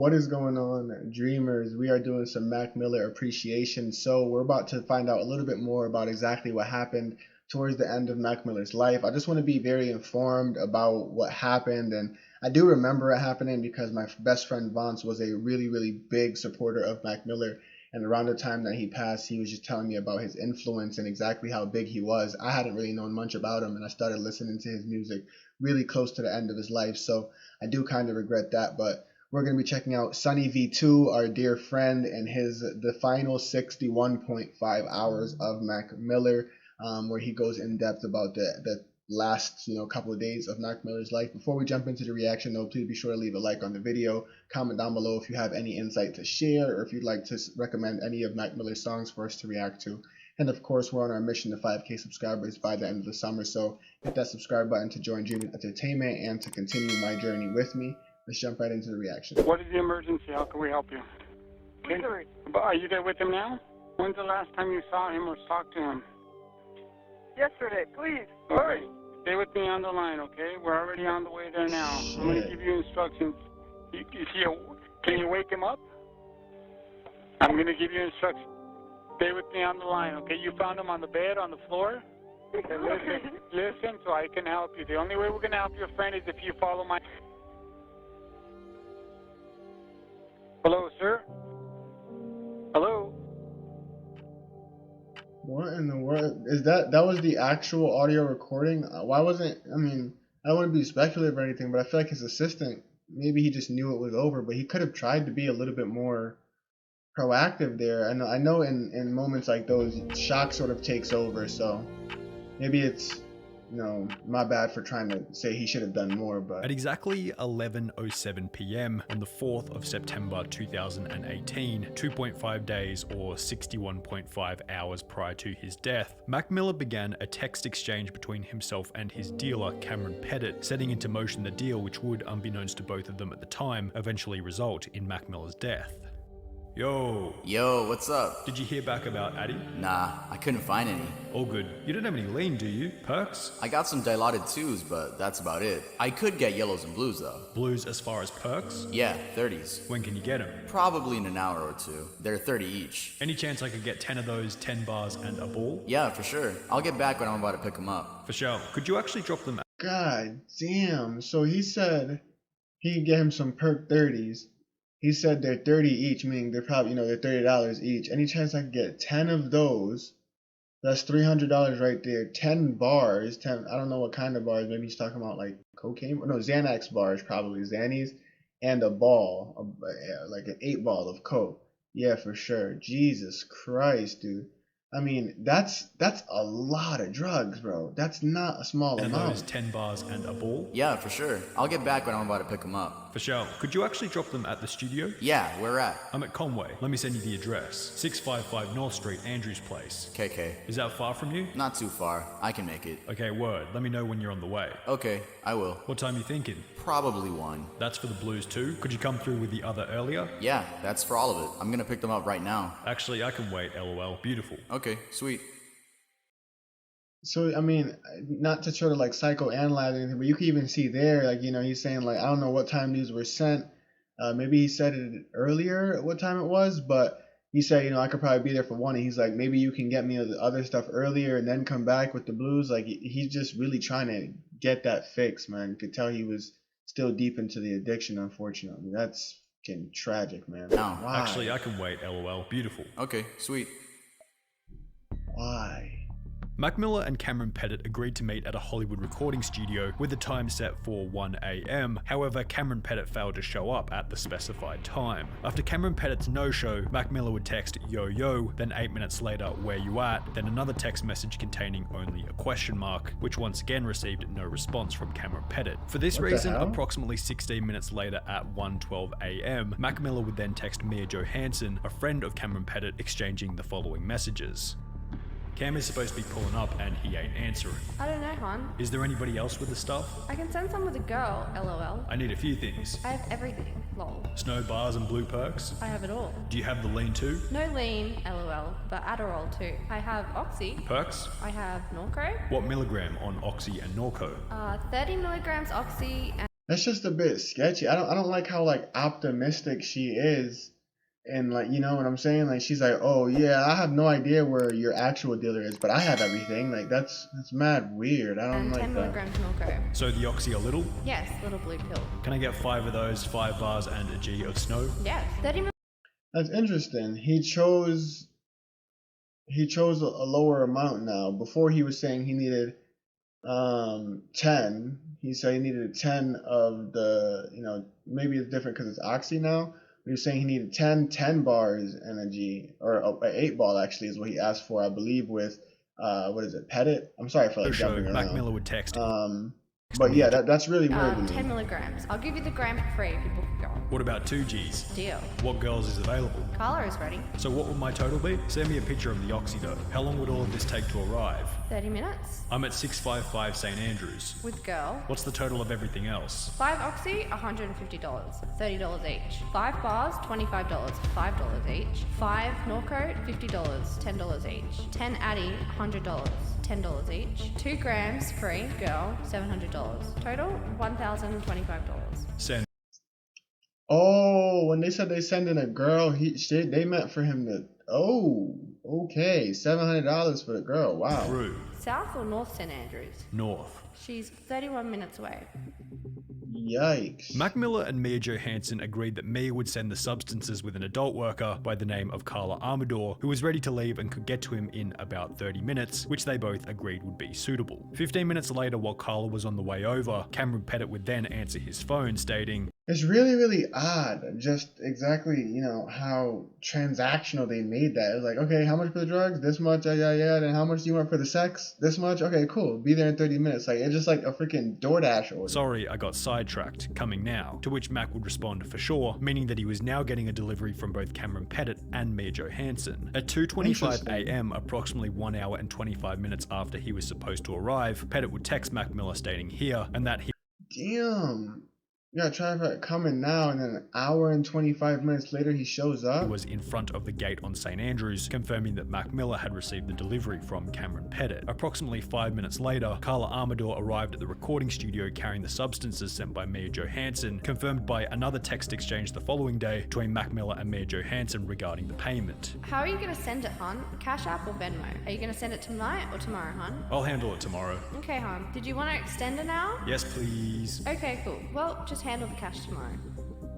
What is going on, dreamers? We are doing some Mac Miller appreciation. So we're about to find out a little bit more about exactly what happened towards the end of Mac Miller's life. I just want to be very informed about what happened, and I do remember it happening because my best friend Vance was a really, really big supporter of Mac Miller. And around the time that he passed, he was just telling me about his influence and exactly how big he was. I hadn't really known much about him, and I started listening to his music really close to the end of his life. So I do kind of regret that, but we're going to be checking out SunnyV2, our dear friend, and the final 61.5 hours of Mac Miller, where he goes in depth about the last couple of days of Mac Miller's life. Before we jump into the reaction, though, please be sure to leave a like on the video. Comment down below if you have any insight to share, or if you'd like to recommend any of Mac Miller's songs for us to react to. And of course, we're on our mission to 5K subscribers by the end of the summer, so hit that subscribe button to join Dreaming Entertainment and to continue my journey with me. Let's jump right into the reaction. What is the emergency? How can we help you? Okay. Are you there with him now? When's the last time you saw him or talked to him? Yesterday, please. Hurry. Stay with me on the line, okay? We're already on the way there now. I'm going to give you instructions. Can you wake him up? I'm going to give you instructions. Stay with me on the line, okay? You found him on the bed, on the floor? Okay, listen so I can help you. The only way we're going to help your friend is if you follow my... Hello, sir? Hello? What in the world is that? That was the actual audio recording? Why wasn't, I mean, I don't want to be speculative or anything, but I feel like his assistant, maybe he just knew it was over, but he could have tried to be a little bit more proactive there. I know in moments like those, shock sort of takes over, so maybe it's, my bad for trying to say he should have done more. But at exactly 11:07 p.m. on the 4th of September 2018, 2.5 days or 61.5 hours prior to his death, Mac Miller began a text exchange between himself and his dealer Cameron Pettit, setting into motion the deal which would, unbeknownst to both of them at the time, eventually result in Mac Miller's death. Yo, what's up? Did you hear back about Addy? Nah, I couldn't find any. All good. You don't have any lean, do you? Perks? I got some dilaudid 2s, but that's about it. I could get yellows and blues though. Blues as far as perks? Yeah, 30s. When can you get them? Probably in an hour or two. They're 30 each. Any chance I could get 10 of those, 10 bars and a ball? Yeah, for sure. I'll get back when I'm about to pick them up. For sure. Could you actually drop them? God damn. So he said he'd get him some perk 30s. He said they're 30 each, meaning they're probably, they're $30 each. Any chance I could get 10 of those? That's $300 right there. 10 bars. 10. I don't know what kind of bars. Maybe he's talking about like cocaine. No, Xanax bars, probably Xannies, and a ball, like an 8-ball of coke. Yeah, for sure. Jesus Christ, dude. I mean, that's a lot of drugs, bro. That's not a small amount. And those 10 bars and a ball? Yeah, for sure. I'll get back when I'm about to pick them up. For sure. Could you actually drop them at the studio? Yeah, where at? I'm at Conway. Let me send you the address. 655 North Street, Andrews Place. KK. Is that far from you? Not too far. I can make it. Okay, word. Let me know when you're on the way. Okay, I will. What time you thinking? Probably 1. That's for the blues too? Could you come through with the other earlier? Yeah, that's for all of it. I'm gonna pick them up right now. Actually, I can wait, lol. Beautiful. Okay, sweet. So, I mean, not to try to like psychoanalyze anything, but you can even see there, like, he's saying like, I don't know what time these were sent. Maybe he said it earlier what time it was, but he said, I could probably be there for 1. And he's like, maybe you can get me the other stuff earlier and then come back with the blues. Like, he's just really trying to get that fix, man. You could tell he was still deep into the addiction, unfortunately. That's getting tragic, man. No. Why? Actually, I can wait, lol. Beautiful. Okay, sweet. Why? Mac Miller and Cameron Pettit agreed to meet at a Hollywood recording studio with the time set for 1 a.m. However, Cameron Pettit failed to show up at the specified time. After Cameron Pettit's no-show, Mac Miller would text "yo yo," then 8 minutes later, "where you at?" then another text message containing only a question mark, which once again received no response from Cameron Pettit. For this reason, approximately 16 minutes later at 1:12 a.m., Mac Miller would then text Mia Johansson, a friend of Cameron Pettit, exchanging the following messages. Cam is supposed to be pulling up and he ain't answering. I don't know, hon. Is there anybody else with the stuff? I can send some with a girl, lol. I need a few things. I have everything, lol. Snow bars and blue perks? I have it all. Do you have the lean too? No lean, lol, but Adderall too. I have Oxy. Perks? I have Norco. What milligram on Oxy and Norco? 30 milligrams Oxy and That's just a bit sketchy. I don't like how like optimistic she is, and like you know what I'm saying. Like she's like, oh yeah, I have no idea where your actual dealer is, but I have everything. Like that's mad weird. I don't And like 10 that. milligrams Norco. So the oxy a little? Yes, little blue pill. Can I get 5 of those, 5 bars and a G of snow? Yes, 30 That's interesting. He chose a lower amount now. Before he was saying he needed 10. He said he needed 10 of the, maybe it's different because it's oxy now. He was saying he needed 10 bars energy, or an 8 ball actually is what he asked for, I believe, with, what is it, Pettit? I'm sorry for like jumping around. Mac Miller would text. But yeah, that's really weird to me. 10 milligrams. I'll give you the gram for free if you book a girl. What about 2 Gs? Deal. What girls is available? Carla is ready. So what would my total be? Send me a picture of the oxy though. How long would all of this take to arrive? 30 minutes. I'm at 655 St Andrews. With girl. What's the total of everything else? 5 oxy, $150. $30 each. 5 bars, $25. $5 each. 5 Norco, $50. $10 each. 10 Addy, $100. $10 each. 2 grams free, girl, $700. Total, $1,025. Send. Oh, when they said they send in a girl, they meant for him to. Oh, okay, $700 for the girl. Wow. Through. South or North St Andrews? North. She's 31 minutes away. Yikes. Mac Miller and Mia Johansson agreed that Mia would send the substances with an adult worker by the name of Carla Amador, who was ready to leave and could get to him in about 30 minutes, which they both agreed would be suitable. 15 minutes later, while Carla was on the way over, Cameron Pettit would then answer his phone stating, It's really, really odd, just exactly, how transactional they made that. It was like, okay, how much for the drugs? This much, yeah. Then how much do you want for the sex? This much? Okay, cool. Be there in 30 minutes. Like, it's just like a freaking DoorDash order. sorry, I got sidetracked, coming now. To which Mac would respond for sure, meaning that he was now getting a delivery from both Cameron Pettit and Mia Johansson. At 2:25 a.m., approximately 1 hour and 25 minutes after he was supposed to arrive, Pettit would text Mac Miller stating here, and that he Damn. You got traffic coming now, and then an hour and 25 minutes later, he shows up? was in front of the gate on St Andrews, confirming that Mac Miller had received the delivery from Cameron Pettit. Approximately 5 minutes later, Carla Amador arrived at the recording studio carrying the substances sent by Mia Johansson, confirmed by another text exchange the following day between Mac Miller and Mia Johansson regarding the payment. How are you going to send it, hon? Cashapp or Venmo? Are you going to send it tonight or tomorrow, hon? I'll handle it tomorrow. Okay, hon. Did you want to extend it now? Yes, please. Okay, cool. Well, just handle the cash tomorrow.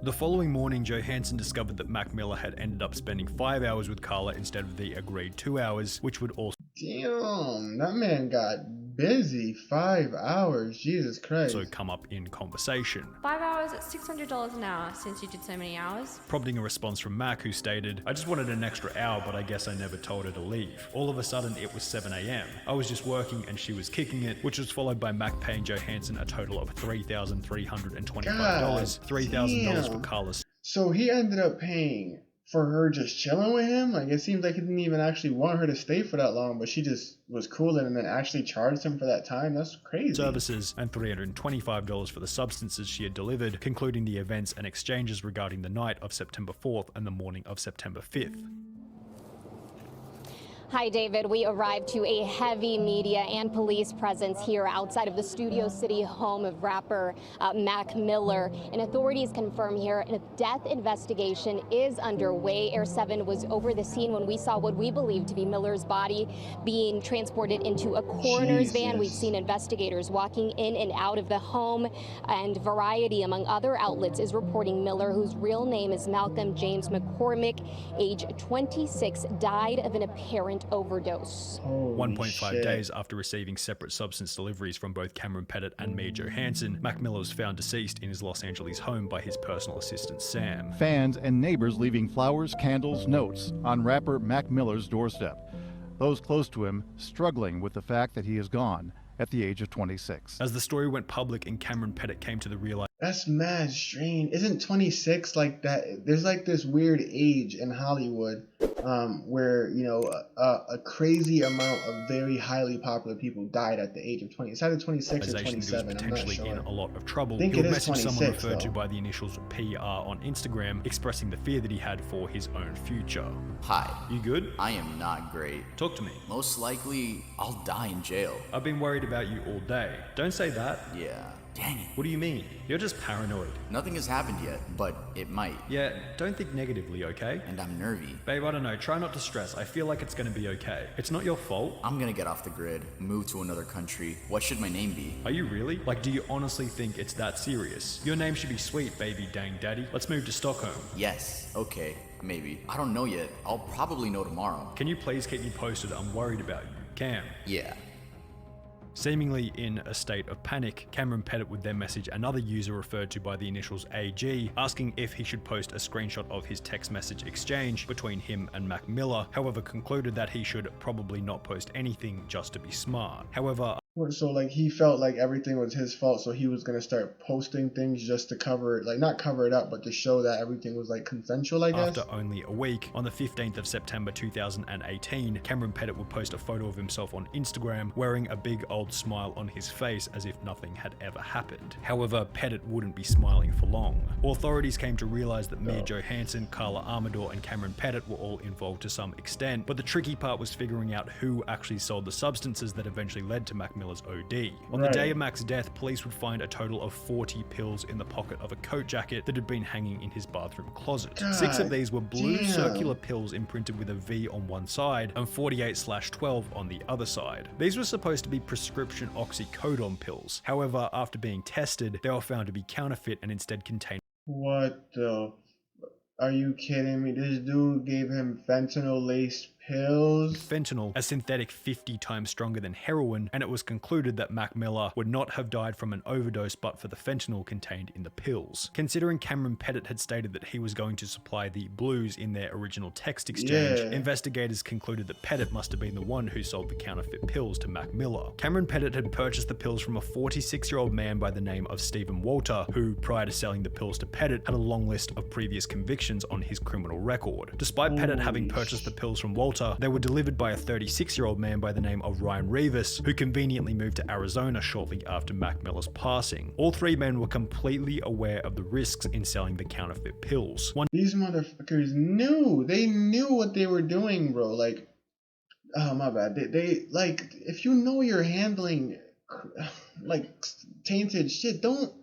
The following morning, Johansson discovered that Mac Miller had ended up spending 5 hours with Carla instead of the agreed 2 hours, which would also Damn, that man got busy. 5 hours. Jesus Christ. come up in conversation, 5 hours at $600 an hour since you did so many hours. prompting a response from Mac, who stated, I just wanted an extra hour, but I guess I never told her to leave. All of a sudden, it was 7 a.m. I was just working and she was kicking it, which was followed by Mac paying Johansson a total of $3,325, $3,000 for damn. Carla's. So he ended up paying for her just chilling with him? Like, it seems like he didn't even actually want her to stay for that long, but she just was cooling and then actually charged him for that time? That's crazy. services and $325 for the substances she had delivered, concluding the events and exchanges regarding the night of September 4th and the morning of September 5th. Hi, David. We arrived to a heavy media and police presence here outside of the Studio City home of rapper Mac Miller. And authorities confirm here a death investigation is underway. Air 7 was over the scene when we saw what we believe to be Miller's body being transported into a coroner's van. We've seen investigators walking in and out of the home, and Variety, among other outlets, is reporting Miller, whose real name is Malcolm James McCormick, age 26, died of an apparent overdose. 1.5 days after receiving separate substance deliveries from both Cameron Pettit and Mia Johansson, Mac Miller was found deceased in his Los Angeles home by his personal assistant Sam. Fans and neighbors leaving flowers, candles, notes on rapper Mac Miller's doorstep. Those close to him struggling with the fact that he is gone at the age of 26. As the story went public and Cameron Pettit came to the realization That's mad strange. Isn't 26 like that? There's like this weird age in Hollywood where, a crazy amount of very highly popular people died at the age of 20. It's either 26 or he was 27. I'm not potentially in sure. a lot of trouble. I think He it would is message someone 26 referred to though. by the initials PR on Instagram, expressing the fear that he had for his own future. Hi. You good? I am not great. Talk to me. Most likely, I'll die in jail. I've been worried about you all day. Don't say that. Yeah. Dang it. What do you mean? You're just paranoid. Nothing has happened yet, but it might. Yeah, don't think negatively, okay? And I'm nervy. Babe, I don't know, try not to stress. I feel like it's gonna be okay. It's not your fault. I'm gonna get off the grid, move to another country. What should my name be? Are you really? Like, do you honestly think it's that serious? Your name should be sweet, baby dang daddy. Let's move to Stockholm. Yes, okay, maybe. I don't know yet. I'll probably know tomorrow. Can you please keep me posted? I'm worried about you. Cam. Yeah. Seemingly in a state of panic, Cameron Pettit would then message another user referred to by the initials AG, asking if he should post a screenshot of his text message exchange between him and Mac Miller, however concluded that he should probably not post anything just to be smart. However, So like he felt like everything was his fault, so he was gonna start posting things just to cover it, like not cover it up, but to show that everything was like consensual, I guess. after only a week, on the 15th of September 2018, Cameron Pettit would post a photo of himself on Instagram wearing a big old smile on his face as if nothing had ever happened. However, Pettit wouldn't be smiling for long. Authorities came to realize that Mia Johansson, Carla Amador, and Cameron Pettit were all involved to some extent, but the tricky part was figuring out who actually sold the substances that eventually led to Mac Miller's OD. On the day of Mac's death, police would find a total of 40 pills in the pocket of a coat jacket that had been hanging in his bathroom closet. 6 of these were blue circular pills imprinted with a V on one side and 48/12 on the other side. These were supposed to be prescription oxycodone pills. However, after being tested, they were found to be counterfeit and instead contained What the? Are you kidding me? This dude gave him fentanyl-laced pills? fentanyl, a synthetic 50 times stronger than heroin, and it was concluded that Mac Miller would not have died from an overdose but for the fentanyl contained in the pills. Considering Cameron Pettit had stated that he was going to supply the blues in their original text exchange, investigators concluded that Pettit must have been the one who sold the counterfeit pills to Mac Miller. Cameron Pettit had purchased the pills from a 46-year-old man by the name of Stephen Walter, who, prior to selling the pills to Pettit, had a long list of previous convictions on his criminal record. Despite Pettit having purchased the pills from Walter, they were delivered by a 36-year-old man by the name of Ryan Rivas, who conveniently moved to Arizona shortly after Mac Miller's passing. All 3 men were completely aware of the risks in selling the counterfeit pills. These motherfuckers knew. They knew what they were doing, bro. Like, oh my bad. They like, if you know you're handling like tainted shit, don't.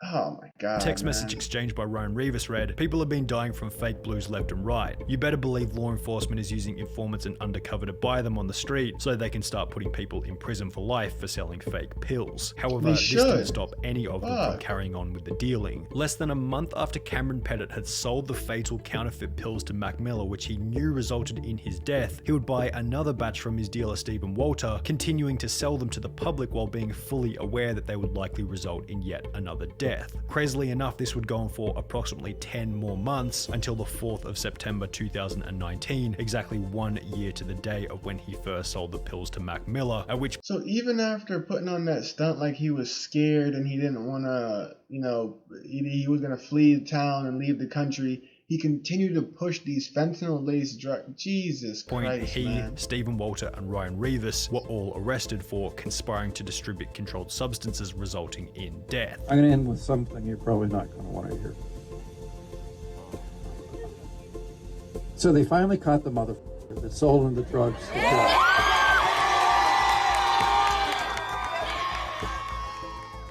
Oh my god. Text message exchanged by Ryan Rivas read, "People have been dying from fake blues left and right. You better believe law enforcement is using informants and undercover to buy them on the street so they can start putting people in prison for life for selling fake pills." However, this didn't stop any of them from carrying on with the dealing. Less than a month after Cameron Pettit had sold the fatal counterfeit pills to Mac Miller, which he knew resulted in his death, he would buy another batch from his dealer Stephen Walter, continuing to sell them to the public while being fully aware that they would likely result in yet another death. Crazily enough, this would go on for approximately 10 more months until the 4th of September 2019, exactly 1 year to the day of when he first sold the pills to Mac Miller, at which... So even after putting on that stunt like he was scared and he didn't want to, he was going to flee town and leave the country, he continued to push these fentanyl-laced drugs. Jesus Christ, man. Stephen Walter, and Ryan Rivas were all arrested for conspiring to distribute controlled substances, resulting in death. I'm going to end with something you're probably not going to want to hear. So they finally caught the motherfucker that sold him the drugs.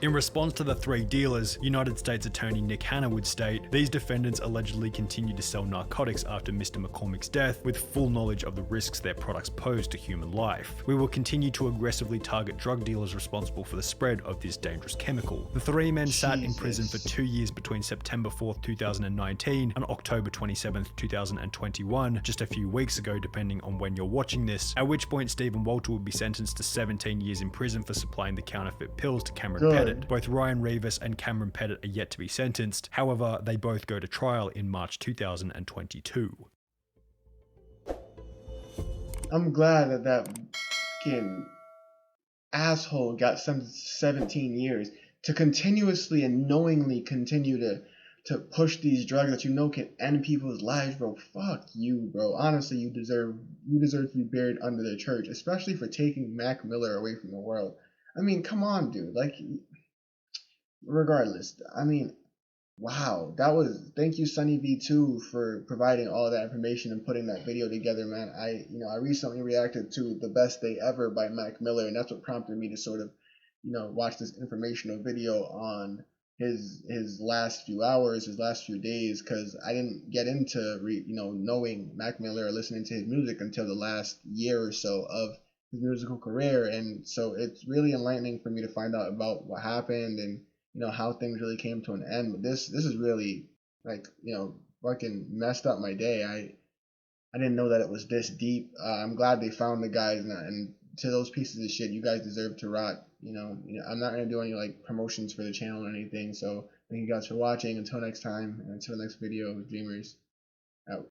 In response to the 3 dealers, United States Attorney Nick Hanna would state, "These defendants allegedly continued to sell narcotics after Mr. McCormick's death with full knowledge of the risks their products pose to human life. We will continue to aggressively target drug dealers responsible for the spread of this dangerous chemical." The 3 men sat in prison for 2 years between September 4th, 2019 and October 27th, 2021, just a few weeks ago depending on when you're watching this, at which point Stephen Walter would be sentenced to 17 years in prison for supplying the counterfeit pills to Cameron Pettit. Both Ryan Rivas and Cameron Pettit are yet to be sentenced. However, they both go to trial in March 2022. I'm glad that fucking asshole got sentenced to 17 years to continuously and knowingly continue to push these drugs that you know can end people's lives, bro. Fuck you, bro. Honestly, you deserve to be buried under the church, especially for taking Mac Miller away from the world. I mean, come on, dude. Like, regardless, I mean, wow, thank you SunnyV2 for providing all that information and putting that video together, man. I recently reacted to The Best Day Ever by Mac Miller, and that's what prompted me to sort of watch this informational video on his last few hours, his last few days, because I didn't get into knowing Mac Miller or listening to his music until the last year or so of his musical career. And so it's really enlightening for me to find out about what happened and how things really came to an end. But this is really like fucking messed up my day. I didn't know that it was this deep. I'm glad they found the guys, and to those pieces of shit, you guys deserve to rot. I'm not gonna do any like promotions for the channel or anything. So thank you guys for watching. Until next time, and until the next video, Dreamers.